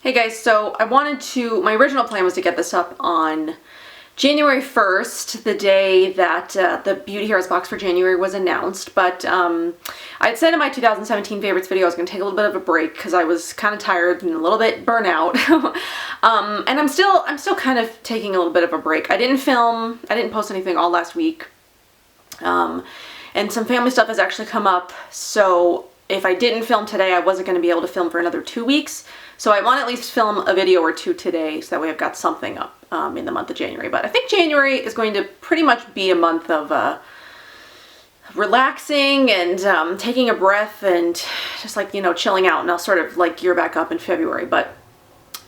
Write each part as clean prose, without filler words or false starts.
Hey guys, so my original plan was to get this up on January 1st, the day that the Beauty Heroes box for January was announced, but I had said in my 2017 favorites video I was going to take a little bit of a break because I was kind of tired and a little bit burnt out. And I'm still kind of taking a little bit of a break. I didn't post anything all last week. And some family stuff has actually come up, so if I didn't film today, I wasn't going to be able to film for another 2 weeks. So I want to at least film a video or two today so that way I've got something up in the month of January. But I think January is going to pretty much be a month of relaxing and taking a breath and just like, chilling out, and I'll sort of like gear back up in February. But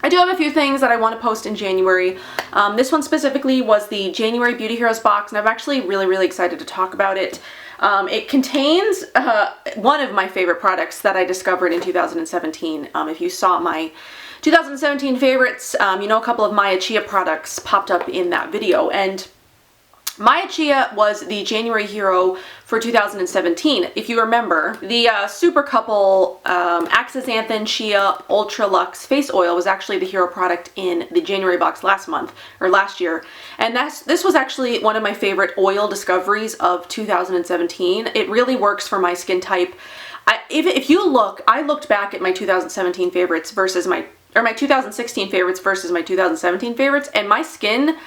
I do have a few things that I want to post in January. This one specifically was the January Beauty Heroes box, and I'm actually really excited to talk about it. It contains one of my favorite products that I discovered in 2017. If you saw my 2017 favorites, a couple of Maya Chia products popped up in that video, and Maya Chia was the January hero for 2017. If you remember, the Supercritical Axanthan Chia Ultra Luxe Face Oil was actually the hero product in the January box last year. And this was actually one of my favorite oil discoveries of 2017. It really works for my skin type. If you look, I looked back at my 2017 favorites versus my 2016 favorites versus my 2017 favorites, and my skin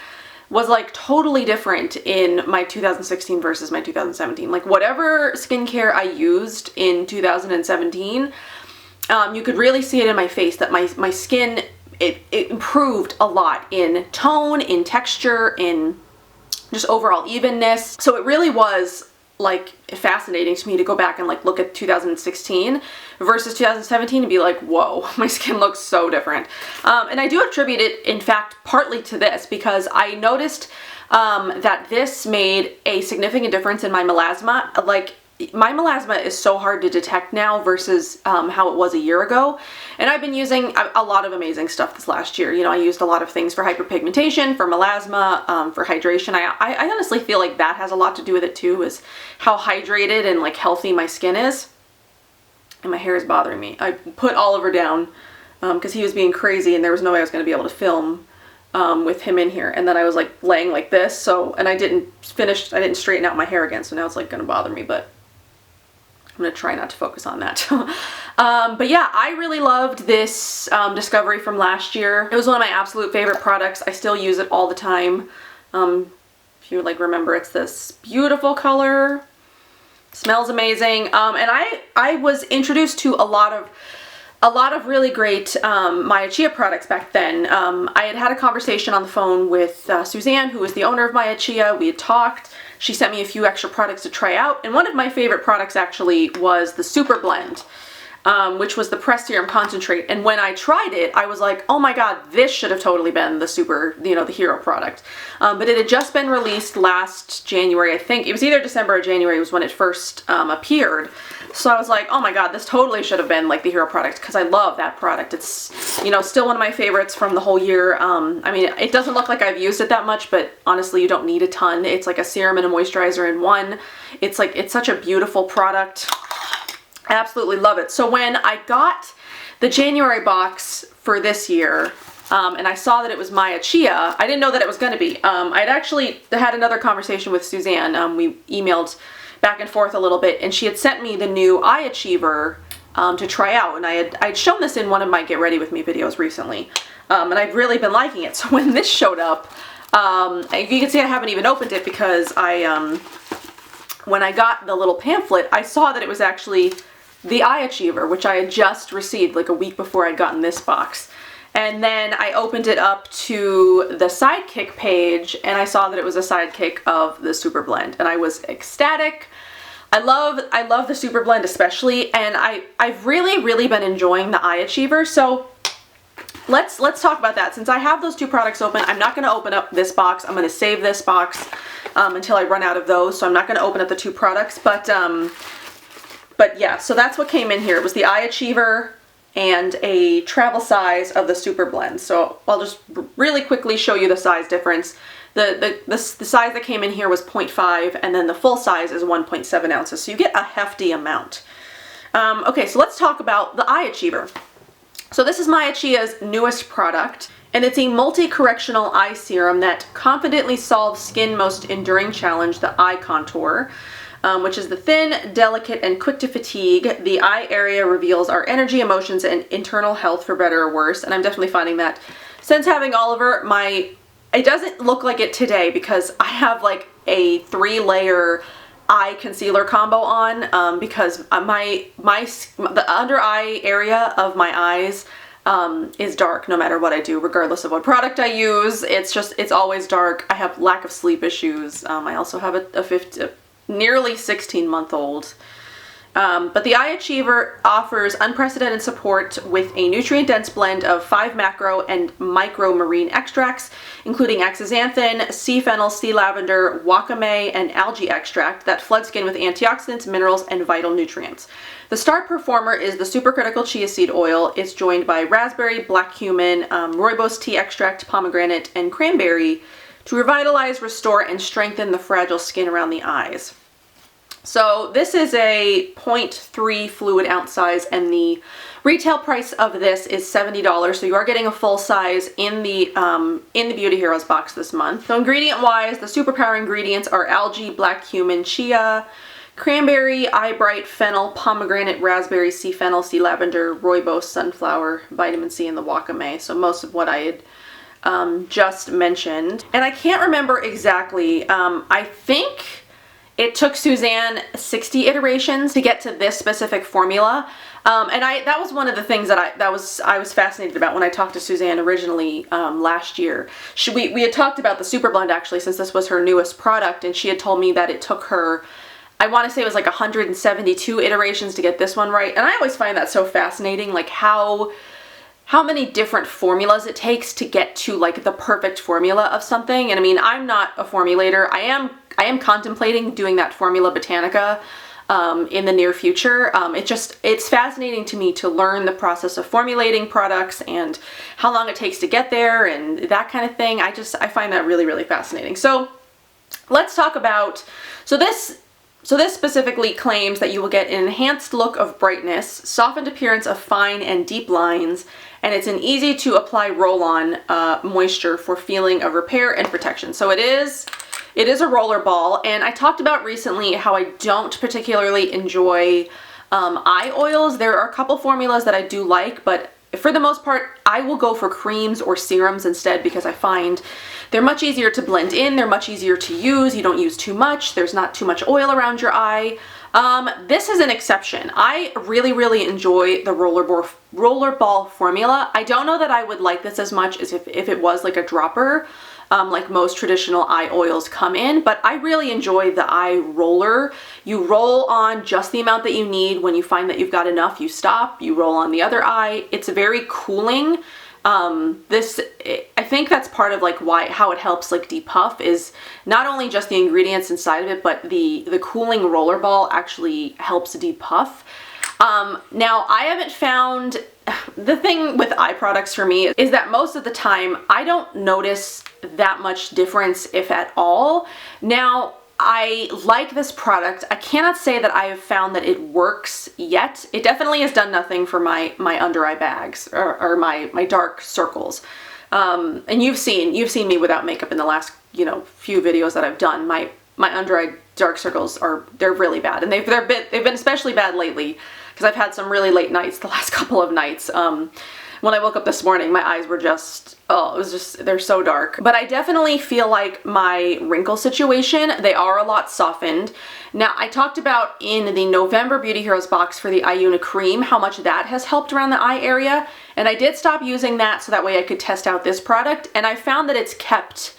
was like totally different in my 2016 versus my 2017. Like whatever skincare I used in 2017, you could really see it in my face that my skin, it improved a lot in tone, in texture, in just overall evenness. So it really was like fascinating to me to go back and like look at 2016 versus 2017 and be like, whoa, my skin looks so different. And I do attribute it, in fact, partly to this, because I noticed that this made a significant difference in my melasma. Like, my melasma is so hard to detect now versus how it was a year ago. And I've been using a lot of amazing stuff this last year. I used a lot of things for hyperpigmentation, for melasma, for hydration. I honestly feel like that has a lot to do with it too, is how hydrated and like healthy my skin is. And my hair is bothering me. I put Oliver down because he was being crazy and there was no way I was going to be able to film with him in here. And then I was like laying like this, and I didn't straighten out my hair again, so now it's like going to bother me, but I'm going to try not to focus on that. But yeah, I really loved this discovery from last year. It was one of my absolute favorite products. I still use it all the time. If you like remember, it's this beautiful color. Smells amazing. And I was introduced to a lot of really great Maya Chia products back then. I had a conversation on the phone with Suzanne, who is the owner of Maya Chia. We had talked. She sent me a few extra products to try out, and one of my favorite products actually was the Super Blend, which was the pressed serum concentrate. And when I tried it, I was like, oh my god, this should have totally been the the hero product. But it had just been released last January, I think. It was either December or January was when it first appeared. So I was like, oh my god, this totally should have been like the hero product, because I love that product. It's, still one of my favorites from the whole year. I mean, it doesn't look like I've used it that much, but honestly, you don't need a ton. It's like a serum and a moisturizer in one. It's such a beautiful product. I absolutely love it. So when I got the January box for this year, and I saw that it was Maya Chia, I didn't know that it was going to be. I'd actually had another conversation with Suzanne. We emailed back and forth a little bit, and she had sent me the new Eye Achiever to try out, and I'd shown this in one of my Get Ready With Me videos recently, and I've really been liking it. So when this showed up, you can see I haven't even opened it because when I got the little pamphlet, I saw that it was actually the Eye Achiever, which I had just received like a week before I'd gotten this box. And then I opened it up to the Sidekick page, and I saw that it was a sidekick of the Super Blend, and I was ecstatic. I love the Super Blend especially, and I've really been enjoying the Eye Achiever. So let's talk about that. Since I have those two products open, I'm not going to open up this box. I'm going to save this box until I run out of those. So I'm not going to open up the two products, but yeah. So that's what came in here. It was the Eye Achiever and a travel size of the Super Blend. So I'll just really quickly show you the size difference. The size that came in here was 0.5, and then the full size is 1.7 ounces. So you get a hefty amount. Okay, so let's talk about the Eye Achiever. So this is Chia's newest product, and it's a multi-correctional eye serum that confidently solves skin's most enduring challenge, the eye contour, which is the thin, delicate, and quick to fatigue. The eye area reveals our energy, emotions, and internal health for better or worse, and I'm definitely finding that since having Oliver, it doesn't look like it today because I have like a 3-layer eye concealer combo on because the under eye area of my eyes is dark no matter what I do, regardless of what product I use. It's always dark. I have lack of sleep issues. I also have a nearly 16-month-old. But the Eye Achiever offers unprecedented support with a nutrient-dense blend of 5 macro and micro marine extracts, including astaxanthin, sea fennel, sea lavender, wakame, and algae extract that flood skin with antioxidants, minerals, and vital nutrients. The star performer is the Supercritical chia seed oil. It's joined by raspberry, black cumin, rooibos tea extract, pomegranate, and cranberry to revitalize, restore, and strengthen the fragile skin around the eyes. So this is a 0.3 fluid ounce size, and the retail price of this is $70. So you are getting a full size in the Beauty Heroes box this month. So ingredient wise, the superpower ingredients are algae, black cumin, chia, cranberry, eye bright, fennel, pomegranate, raspberry, sea fennel, sea lavender, rooibos, sunflower, vitamin C, and the wakame. So most of what I had just mentioned. And I can't remember exactly. I think it took Suzanne 60 iterations to get to this specific formula, and that was one of the things that I was fascinated about when I talked to Suzanne originally last year. We had talked about the Super Blend actually, since this was her newest product, and she had told me that it took her, I want to say it was like 172 iterations to get this one right, and I always find that so fascinating, like how many different formulas it takes to get to like the perfect formula of something. And I mean, I'm not a formulator. I am contemplating doing that Formula Botanica in the near future. It's fascinating to me to learn the process of formulating products and how long it takes to get there and that kind of thing. I find that really, really fascinating. So let's talk about, so this specifically claims that you will get an enhanced look of brightness, softened appearance of fine and deep lines, and it's an easy to apply roll-on moisture for feeling of repair and protection. So it is a roller ball, and I talked about recently how I don't particularly enjoy eye oils. There are a couple formulas that I do like, but for the most part, I will go for creams or serums instead because I find they're much easier to blend in, they're much easier to use, you don't use too much, there's not too much oil around your eye. This is an exception. I really, really enjoy the roller ball formula. I don't know that I would like this as much as if it was like a dropper, like most traditional eye oils come in, but I really enjoy the eye roller. You roll on just the amount that you need. When you find that you've got enough, you stop, you roll on the other eye. It's very cooling. I think that's part of like how it helps like depuff is not only just the ingredients inside of it, but the cooling roller ball actually helps depuff. Now I haven't found, the thing with eye products for me is that most of the time I don't notice that much difference, if at all. Now I like this product. I cannot say that I have found that it works yet. It definitely has done nothing for my under eye bags or my dark circles. And you've seen me without makeup in the last few videos that I've done. My under eye dark circles they're really bad, and they've been especially bad lately because I've had some really late nights the last couple of nights. When I woke up this morning, my eyes were they're so dark. But I definitely feel like my wrinkle situation, they are a lot softened. Now, I talked about in the November Beauty Heroes box for the Iuna cream, how much that has helped around the eye area. And I did stop using that so that way I could test out this product. And I found that it's kept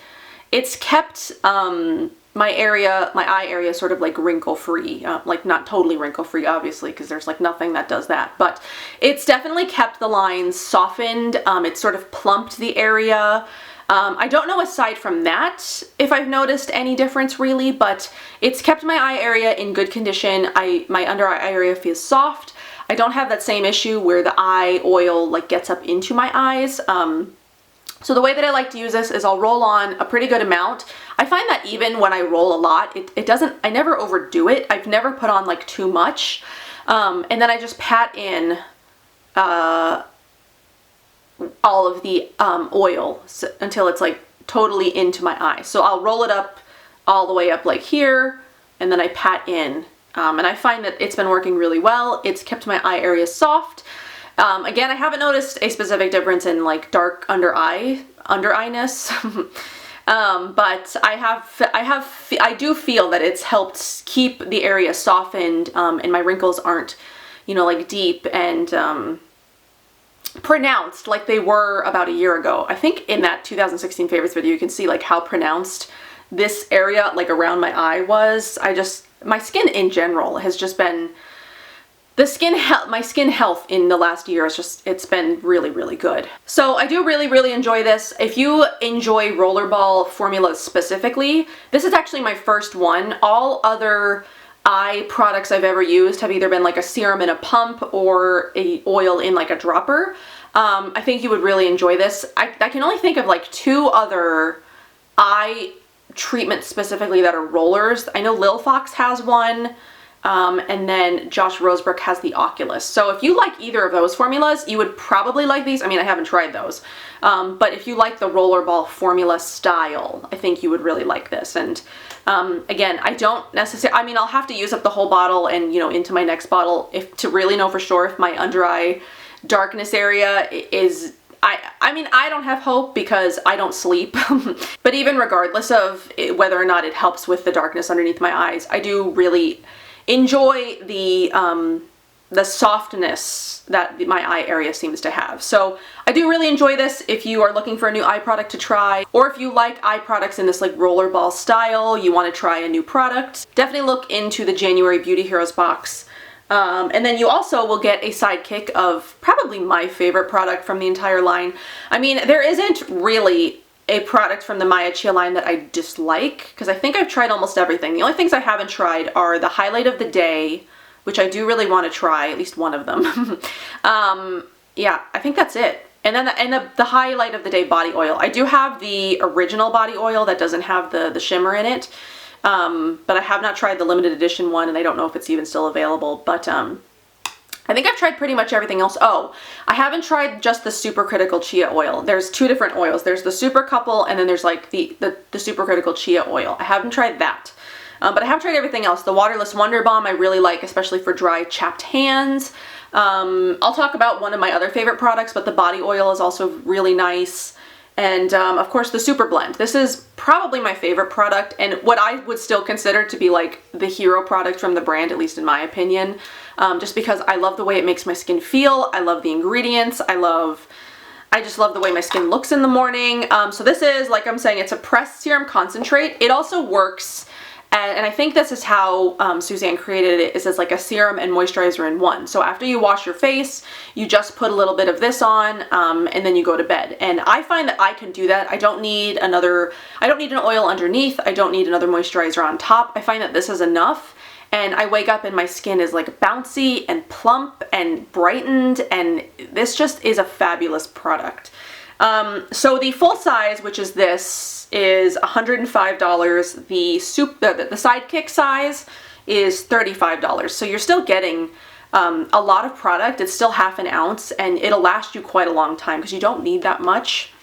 my eye area sort of like wrinkle free, like not totally wrinkle free obviously because there's like nothing that does that, but it's definitely kept the lines softened. It's sort of plumped the area. I don't know aside from that if I've noticed any difference really, but it's kept my eye area in good condition. My under eye area feels soft. I don't have that same issue where the eye oil like gets up into my eyes. So the way that I like to use this is I'll roll on a pretty good amount. I find that even when I roll a lot, I never overdo it. I've never put on like too much. And then I just pat in all of the oil until it's like totally into my eye. So I'll roll it up all the way up like here, and then I pat in. And I find that it's been working really well. It's kept my eye area soft. Again, I haven't noticed a specific difference in like dark under eye-ness. But I do feel that it's helped keep the area softened, and my wrinkles aren't, you know, like deep and pronounced like they were about a year ago. I think in that 2016 favorites video, you can see like how pronounced this area like around my eye was. My skin in general has just been, my skin health in the last year is just, it's been really, really good. So I do really, really enjoy this. If you enjoy rollerball formulas specifically, this is actually my first one. All other eye products I've ever used have either been like a serum in a pump or a oil in like a dropper. I think you would really enjoy this. I can only think of like 2 other eye treatments specifically that are rollers. I know Lil Fox has one. And then Josh Rosebrook has the Oculus. So if you like either of those formulas, you would probably like these. I mean, I haven't tried those. But if you like the rollerball formula style, I think you would really like this. And again, I don't necessarily, I mean, I'll have to use up the whole bottle and, you know, into my next bottle to really know for sure if my under eye darkness area is, I mean, I don't have hope because I don't sleep. But even regardless of whether or not it helps with the darkness underneath my eyes, I do really enjoy the softness that my eye area seems to have. So I do really enjoy this if you are looking for a new eye product to try, or if you like eye products in this like rollerball style, you want to try a new product, definitely look into the January Beauty Heroes box. And then you also will get a sidekick of probably my favorite product from the entire line. I mean, there isn't really a product from the Maya Chia line that I dislike, because I think I've tried almost everything. The only things I haven't tried are the highlight of the day, which I do really want to try, at least one of them. Yeah, I think that's it. And then the highlight of the day body oil. I do have the original body oil that doesn't have the shimmer in it, but I have not tried the limited edition one, and I don't know if it's even still available, but I think I've tried pretty much everything else. Oh, I haven't tried just the Supercritical Chia oil. There's 2 different oils. There's the Super Couple, and then there's like the Supercritical Chia oil. I haven't tried that. But I have tried everything else. The Waterless Wonder Balm I really like, especially for dry, chapped hands. I'll talk about one of my other favorite products, but the body oil is also really nice. And of course the Super Blend. This is probably my favorite product, and what I would still consider to be like the hero product from the brand, at least in my opinion. Just because I love the way it makes my skin feel. I love the ingredients. I just love the way my skin looks in the morning. So this is, like I'm saying, it's a pressed serum concentrate. It also works, and I think this is how Suzanne created it, is as like a serum and moisturizer in one. So after you wash your face, you just put a little bit of this on, and then you go to bed. And I find that I can do that. I don't need an oil underneath. I don't need another moisturizer on top. I find that this is enough. And I wake up and my skin is like bouncy and plump and brightened, and this just is a fabulous product. So the full size, which is this, is $105. The sidekick size is $35. So you're still getting a lot of product. It's still half an ounce, and it'll last you quite a long time because you don't need that much.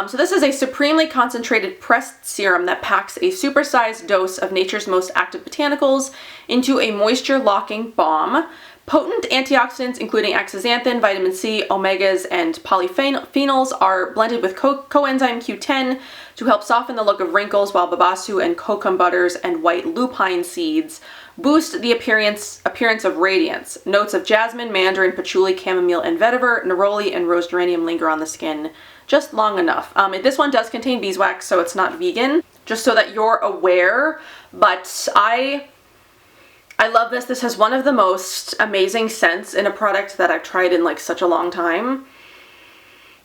So this is a supremely concentrated pressed serum that packs a supersized dose of nature's most active botanicals into a moisture-locking balm. Potent antioxidants including astaxanthin, vitamin C, omegas, and polyphenols are blended with coenzyme Q10 to help soften the look of wrinkles, while babasu and kokum butters and white lupine seeds boost the appearance of radiance. Notes of jasmine, mandarin, patchouli, chamomile, and vetiver, neroli, and rose geranium linger on the skin just long enough. This one does contain beeswax, so it's not vegan, just so that you're aware, but I love this. This has one of the most amazing scents in a product that I've tried in like such a long time.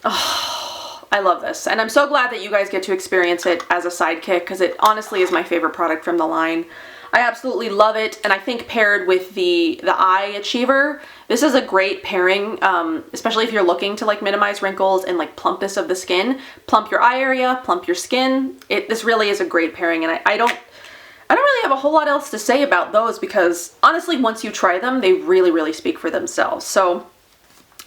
Oh, I love this, and I'm so glad that you guys get to experience it as a sidekick, because it honestly is my favorite product from the line. I absolutely love it, and I think paired with the Eye Achiever, this is a great pairing, especially if you're looking to like minimize wrinkles and like plumpness of the skin. Plump your eye area, plump your skin. This really is a great pairing, and I don't really have a whole lot else to say about those, because honestly, once you try them, they really, really speak for themselves. So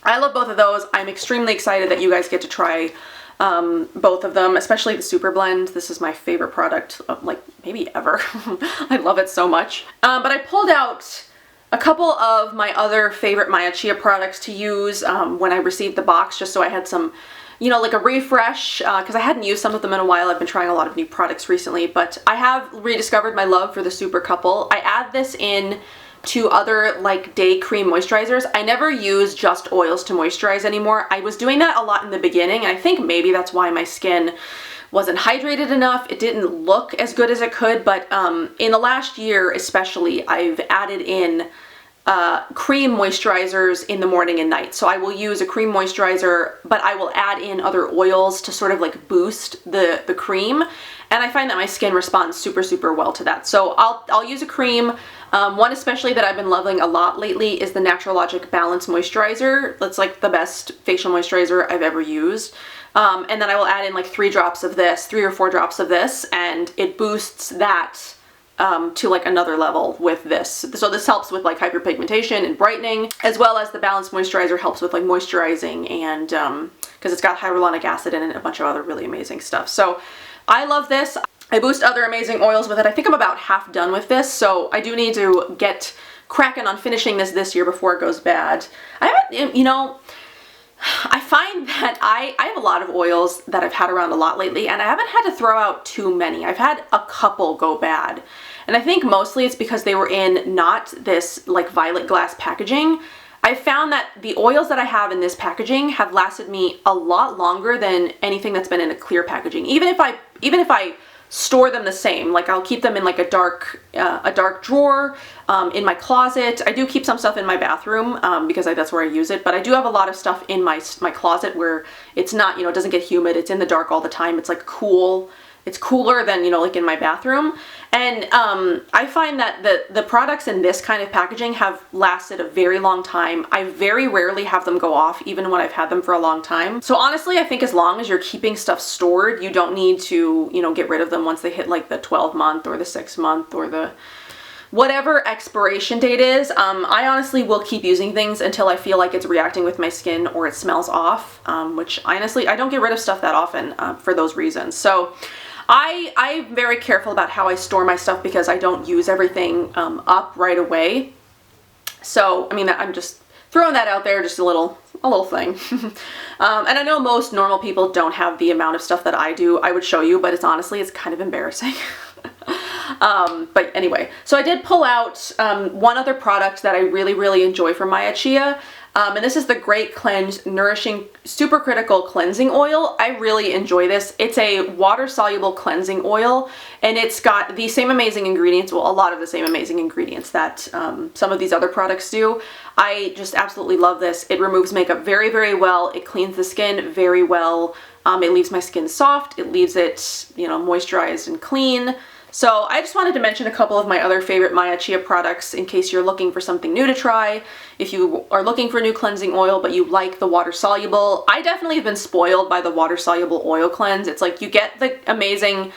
I love both of those. I'm extremely excited that you guys get to try both of them, especially the Super Blend. This is my favorite product of, like, maybe ever. I love it so much. But I pulled out a couple of my other favorite Maya Chia products to use when I received the box, just so I had some, you know, like a refresh, because I hadn't used some of them in a while. I've been trying a lot of new products recently, but I have rediscovered my love for the Supercritical. I add this in to other like day cream moisturizers. I never use just oils to moisturize anymore. I was doing that a lot in the beginning, and I think maybe that's why my skin wasn't hydrated enough. It didn't look as good as it could, but in the last year especially, I've added in cream moisturizers in the morning and night. So I will use a cream moisturizer, but I will add in other oils to sort of like boost the cream. And I find that my skin responds super, super well to that. So I'll use a cream. One especially that I've been loving a lot lately is the Natural Balance Moisturizer. That's like the best facial moisturizer I've ever used. And then I will add in like 3 or 4 drops of this, and it boosts that to like another level with this. So this helps with like hyperpigmentation and brightening, as well as the Balanced Moisturizer helps with like moisturizing, and because it's got hyaluronic acid in it and a bunch of other really amazing stuff. So I love this. I boost other amazing oils with it. I think I'm about half done with this, so I do need to get cracking on finishing this year before it goes bad. I haven't, you know, I find that I have a lot of oils that I've had around a lot lately, and I haven't had to throw out too many. I've had a couple go bad, and I think mostly it's because they were in not this like violet glass packaging. I found that the oils that I have in this packaging have lasted me a lot longer than anything that's been in a clear packaging. Even if I store them the same, like I'll keep them in like a dark drawer in my closet. I do keep some stuff in my bathroom because that's where I use it, but I do have a lot of stuff in my closet where it's not, you know, it doesn't get humid, it's in the dark all the time, it's like cool. It's cooler than, you know, like in my bathroom. And I find that the products in this kind of packaging have lasted a very long time. I very rarely have them go off, even when I've had them for a long time. So honestly, I think as long as you're keeping stuff stored, you don't need to, you know, get rid of them once they hit like the 12-month or the 6-month or the whatever expiration date is. I honestly will keep using things until I feel like it's reacting with my skin or it smells off, which honestly, I don't get rid of stuff that often for those reasons. So I'm very careful about how I store my stuff because I don't use everything up right away. So, I mean, I'm just throwing that out there, just a little thing. And I know most normal people don't have the amount of stuff that I do. I would show you, but it's kind of embarrassing. But anyway, so I did pull out one other product that I really, really enjoy from Maya Chia. And this is the Great Cleanse Nourishing Supercritical Cleansing Oil. I really enjoy this. It's a water-soluble cleansing oil, and it's got the same amazing ingredients, well, a lot of the same amazing ingredients that some of these other products do. I just absolutely love this. It removes makeup very, very well. It cleans the skin very well. It leaves my skin soft. It leaves it, you know, moisturized and clean. So I just wanted to mention a couple of my other favorite Maya Chia products in case you're looking for something new to try. If you are looking for a new cleansing oil but you like the water soluble, I definitely have been spoiled by the water soluble oil cleanse. It's like you get the amazing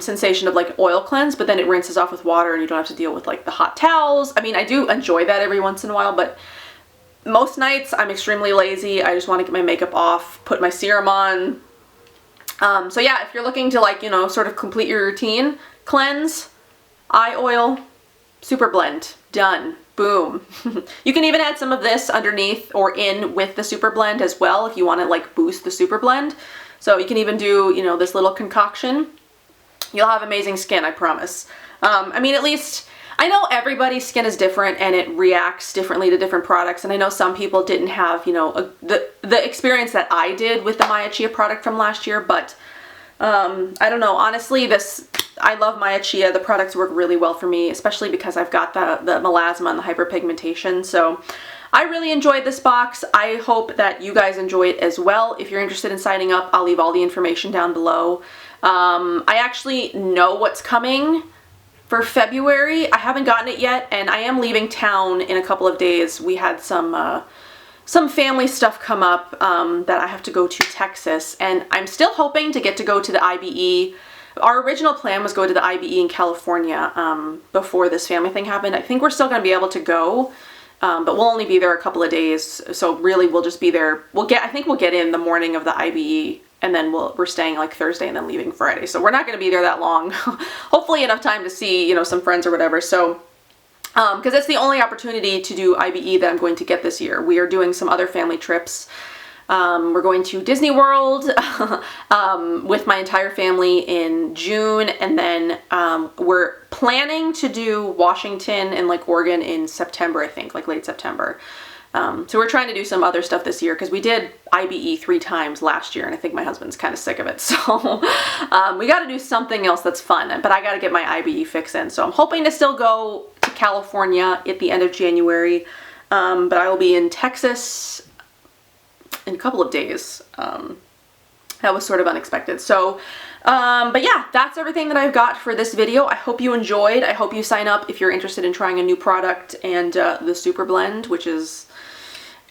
sensation of like oil cleanse, but then it rinses off with water and you don't have to deal with like the hot towels. I mean, I do enjoy that every once in a while, but most nights I'm extremely lazy. I just want to get my makeup off, put my serum on. So yeah, if you're looking to like, you know, sort of complete your routine, cleanse, eye oil, super blend, done, boom. You can even add some of this underneath or in with the super blend as well if you want to like boost the super blend. So you can even do, you know, this little concoction. You'll have amazing skin, I promise. I mean, at least I know everybody's skin is different and it reacts differently to different products, and I know some people didn't have, you know, the experience that I did with the Maya Chia product from last year, but I don't know, honestly, I love Maya Chia. The products work really well for me, especially because I've got the melasma and the hyperpigmentation, so I really enjoyed this box. I hope that you guys enjoy it as well. If you're interested in signing up, I'll leave all the information down below. I actually know what's coming for February. I haven't gotten it yet, and I am leaving town in a couple of days. We had some family stuff come up that I have to go to Texas, and I'm still hoping to get to go to the IBE. Our original plan was go to the IBE in California before this family thing happened. I think we're still going to be able to go but we'll only be there a couple of days. So really we'll just be there. I think we'll get in the morning of the IBE, and then we're staying like Thursday and then leaving Friday. So we're not going to be there that long. Hopefully enough time to see, you know, some friends or whatever. So, because that's the only opportunity to do IBE that I'm going to get this year. We are doing some other family trips. We're going to Disney World with my entire family in June, and then we're planning to do Washington and like Oregon in September, I think, like late September. So we're trying to do some other stuff this year because we did IBE 3 times last year, and I think my husband's kind of sick of it. So we got to do something else that's fun, but I got to get my IBE fix in. So I'm hoping to still go to California at the end of January, but I will be in Texas in a couple of days. That was sort of unexpected. So, but yeah, that's everything that I've got for this video. I hope you enjoyed. I hope you sign up if you're interested in trying a new product, and the Super Blend, which is,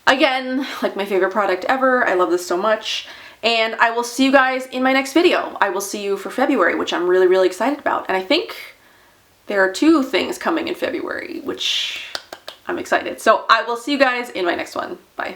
again, like my favorite product ever. I love this so much. And I will see you guys in my next video. I will see you for February, which I'm really, really excited about. And I think there are 2 things coming in February, which I'm excited. So I will see you guys in my next one. Bye.